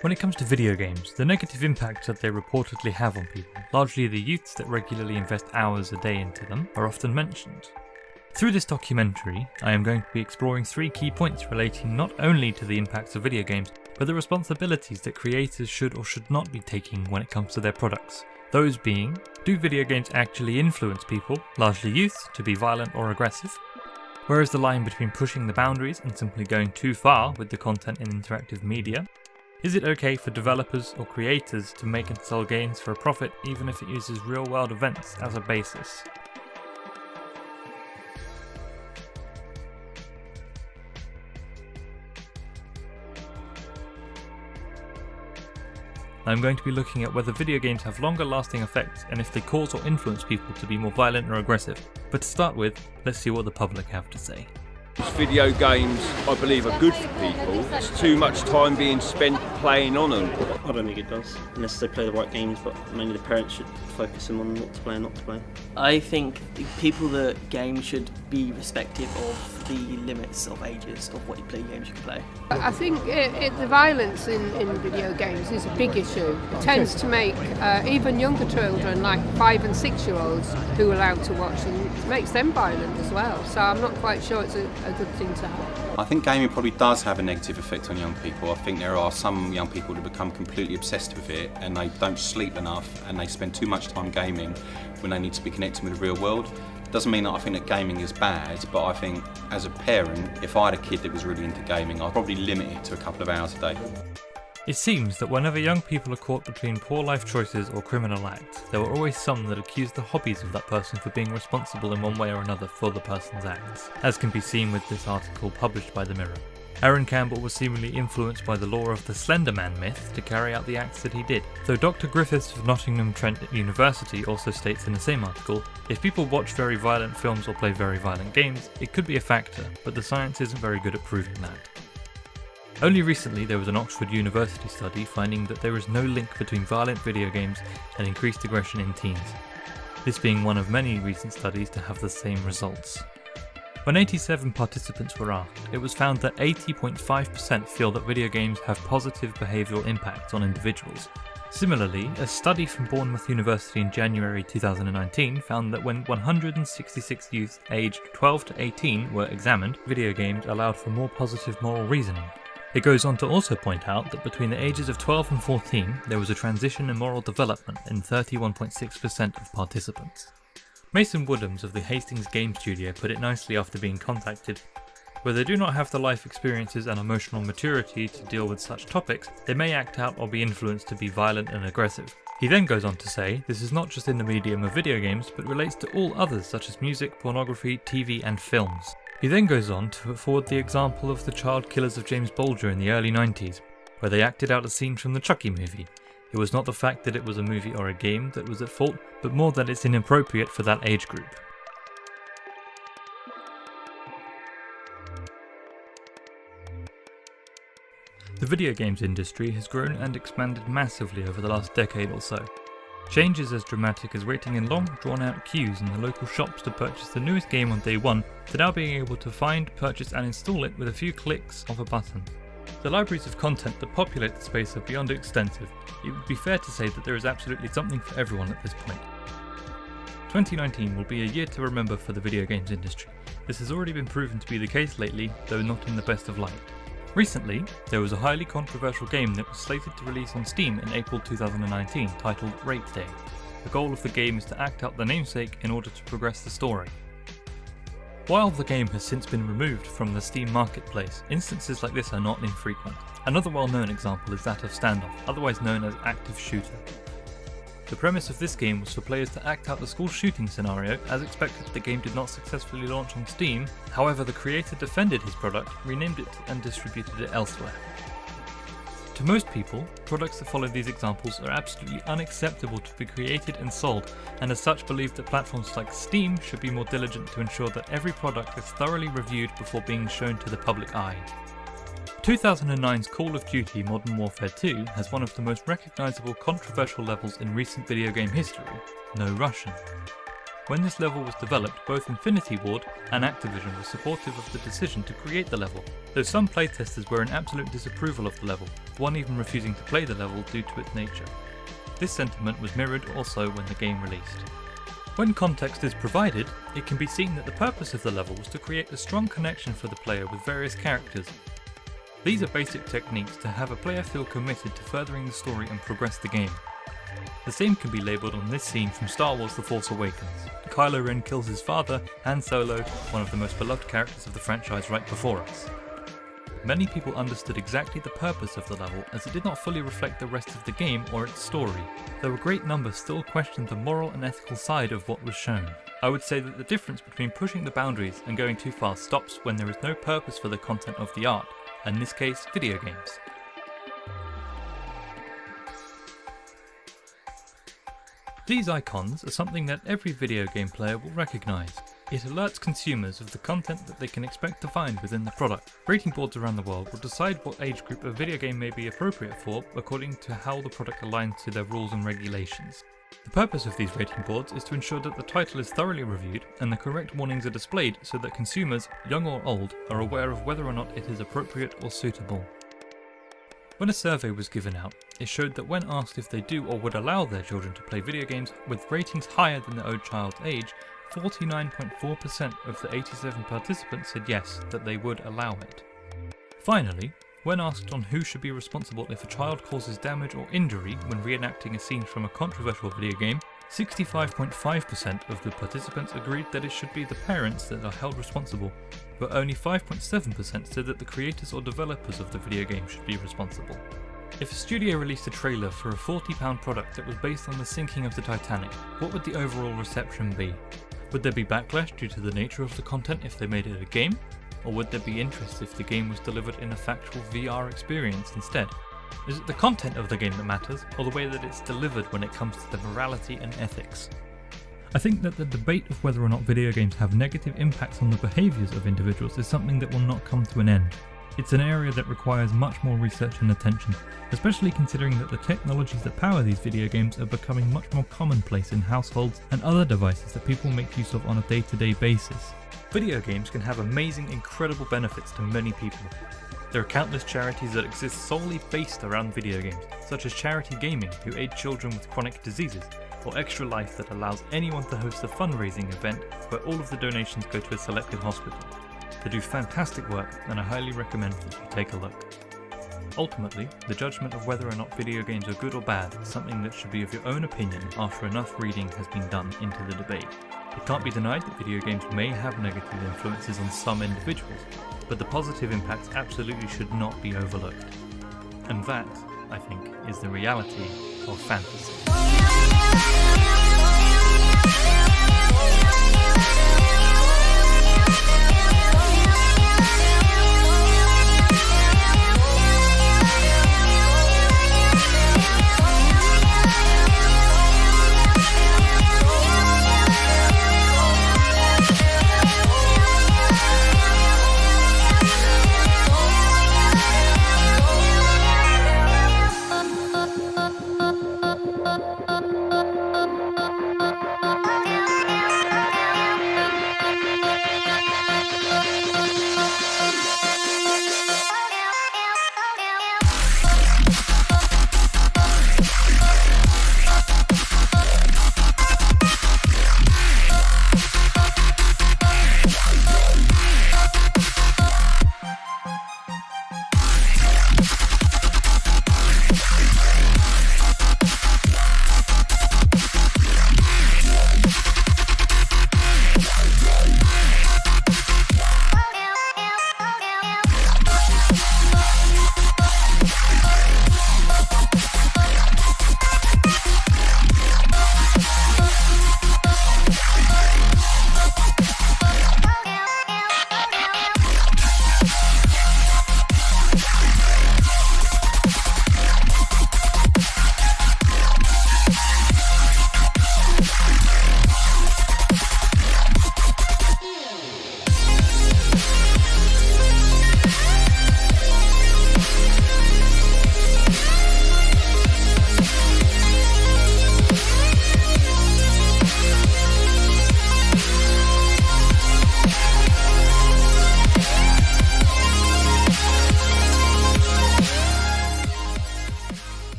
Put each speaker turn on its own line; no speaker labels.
When it comes to video games, the negative impacts that they reportedly have on people, largely the youths that regularly invest hours a day into them, are often mentioned. Through this documentary, I am going to be exploring 3 key points relating not only to the impacts of video games, but the responsibilities that creators should or should not be taking when it comes to their products. Those being, do video games actually influence people, largely youths, to be violent or aggressive? Where is the line between pushing the boundaries and simply going too far with the content in interactive media? Is it okay for developers or creators to make and sell games for a profit even if it uses real-world events as a basis? I'm going to be looking at whether video games have longer lasting effects and if they cause or influence people to be more violent or aggressive. But to start with, let's see what the public have to say.
Video games, I believe, are good for people. It's too much time being spent playing on them.
I don't think it does, unless they play the right games, but mainly the parents should focus them on what to play and not to play.
I think people that game should be respective of the limits of ages of what games you can play.
I think the violence in video games is a big issue. It tends to make even younger children, like 5 and 6 year olds, who are allowed to watch, and it makes them violent as well. So I'm not quite sure it's a good thing to have.
I think gaming probably does have a negative effect on young people. I think there are some young people that become completely obsessed with it and they don't sleep enough and they spend too much time gaming when they need to be connected with the real world. Doesn't mean that I think that gaming is bad, but I think as a parent, if I had a kid that was really into gaming, I'd probably limit it to a couple of hours a day.
It seems that whenever young people are caught between poor life choices or criminal acts, there are always some that accuse the hobbies of that person for being responsible in one way or another for the person's acts, as can be seen with this article published by The Mirror. Aaron Campbell was seemingly influenced by the lore of the Slender Man myth to carry out the acts that he did, though Dr. Griffiths of Nottingham Trent University also states in the same article, if people watch very violent films or play very violent games, it could be a factor, but the science isn't very good at proving that. Only recently there was an Oxford University study finding that there is no link between violent video games and increased aggression in teens, this being one of many recent studies to have the same results. When 87 participants were asked, it was found that 80.5% feel that video games have positive behavioural impacts on individuals. Similarly, a study from Bournemouth University in January 2019 found that when 166 youths aged 12 to 18 were examined, video games allowed for more positive moral reasoning. It goes on to also point out that between the ages of 12 and 14, there was a transition in moral development in 31.6% of participants. Mason Woodhams of the Hastings game studio put it nicely after being contacted. Where they do not have the life experiences and emotional maturity to deal with such topics, they may act out or be influenced to be violent and aggressive. He then goes on to say this is not just in the medium of video games, but relates to all others such as music, pornography, TV and films. He then goes on to put forward the example of the child killers of James Bulger in the early 90s, where they acted out a scene from the Chucky movie. It was not the fact that it was a movie or a game that was at fault, but more that it's inappropriate for that age group. The video games industry has grown and expanded massively over the last decade or so. Changes as dramatic as waiting in long, drawn-out queues in the local shops to purchase the newest game on day one, to now being able to find, purchase and install it with a few clicks of a button. The libraries of content that populate the space are beyond extensive. It would be fair to say that there is absolutely something for everyone at this point. 2019 will be a year to remember for the video games industry. This has already been proven to be the case lately, though not in the best of light. Recently, there was a highly controversial game that was slated to release on Steam in April 2019 titled Rape Day. The goal of the game is to act out the namesake in order to progress the story. While the game has since been removed from the Steam marketplace, instances like this are not infrequent. Another well-known example is that of Standoff, otherwise known as Active Shooter. The premise of this game was for players to act out the school shooting scenario. As expected, the game did not successfully launch on Steam, however the creator defended his product, renamed it and distributed it elsewhere. To most people, products that follow these examples are absolutely unacceptable to be created and sold, and as such believe that platforms like Steam should be more diligent to ensure that every product is thoroughly reviewed before being shown to the public eye. 2009's Call of Duty Modern Warfare 2 has one of the most recognisable controversial levels in recent video game history, No Russian. When this level was developed, both Infinity Ward and Activision were supportive of the decision to create the level, though some playtesters were in absolute disapproval of the level, one even refusing to play the level due to its nature. This sentiment was mirrored also when the game released. When context is provided, it can be seen that the purpose of the level was to create a strong connection for the player with various characters. These are basic techniques to have a player feel committed to furthering the story and progress the game. The same can be labelled on this scene from Star Wars The Force Awakens. Kylo Ren kills his father, Han Solo, one of the most beloved characters of the franchise right before us. Many people understood exactly the purpose of the level as it did not fully reflect the rest of the game or its story, though a great number still questioned the moral and ethical side of what was shown. I would say that the difference between pushing the boundaries and going too far stops when there is no purpose for the content of the art, in this case, video games. These icons are something that every video game player will recognise. It alerts consumers of the content that they can expect to find within the product. Rating boards around the world will decide what age group a video game may be appropriate for according to how the product aligns to their rules and regulations. The purpose of these rating boards is to ensure that the title is thoroughly reviewed and the correct warnings are displayed so that consumers, young or old, are aware of whether or not it is appropriate or suitable. When a survey was given out, it showed that when asked if they do or would allow their children to play video games with ratings higher than their own child's age, 49.4% of the 87 participants said yes, that they would allow it. Finally, when asked on who should be responsible if a child causes damage or injury when reenacting a scene from a controversial video game, 65.5% of the participants agreed that it should be the parents that are held responsible, but only 5.7% said that the creators or developers of the video game should be responsible. If a studio released a trailer for a £40 product that was based on the sinking of the Titanic, what would the overall reception be? Would there be backlash due to the nature of the content if they made it a game? Or would there be interest if the game was delivered in a factual VR experience instead? Is it the content of the game that matters, or the way that it's delivered when it comes to the morality and ethics? I think that the debate of whether or not video games have negative impacts on the behaviours of individuals is something that will not come to an end. It's an area that requires much more research and attention, especially considering that the technologies that power these video games are becoming much more commonplace in households and other devices that people make use of on a day-to-day basis. Video games can have amazing, incredible benefits to many people. There are countless charities that exist solely based around video games, such as Charity Gaming, who aid children with chronic diseases, or Extra Life that allows anyone to host a fundraising event where all of the donations go to a selected hospital. They do fantastic work, and I highly recommend that you take a look. Ultimately, the judgment of whether or not video games are good or bad is something that should be of your own opinion after enough reading has been done into the debate. It can't be denied that video games may have negative influences on some individuals, but the positive impacts absolutely should not be overlooked. And that, I think, is the reality of fantasy.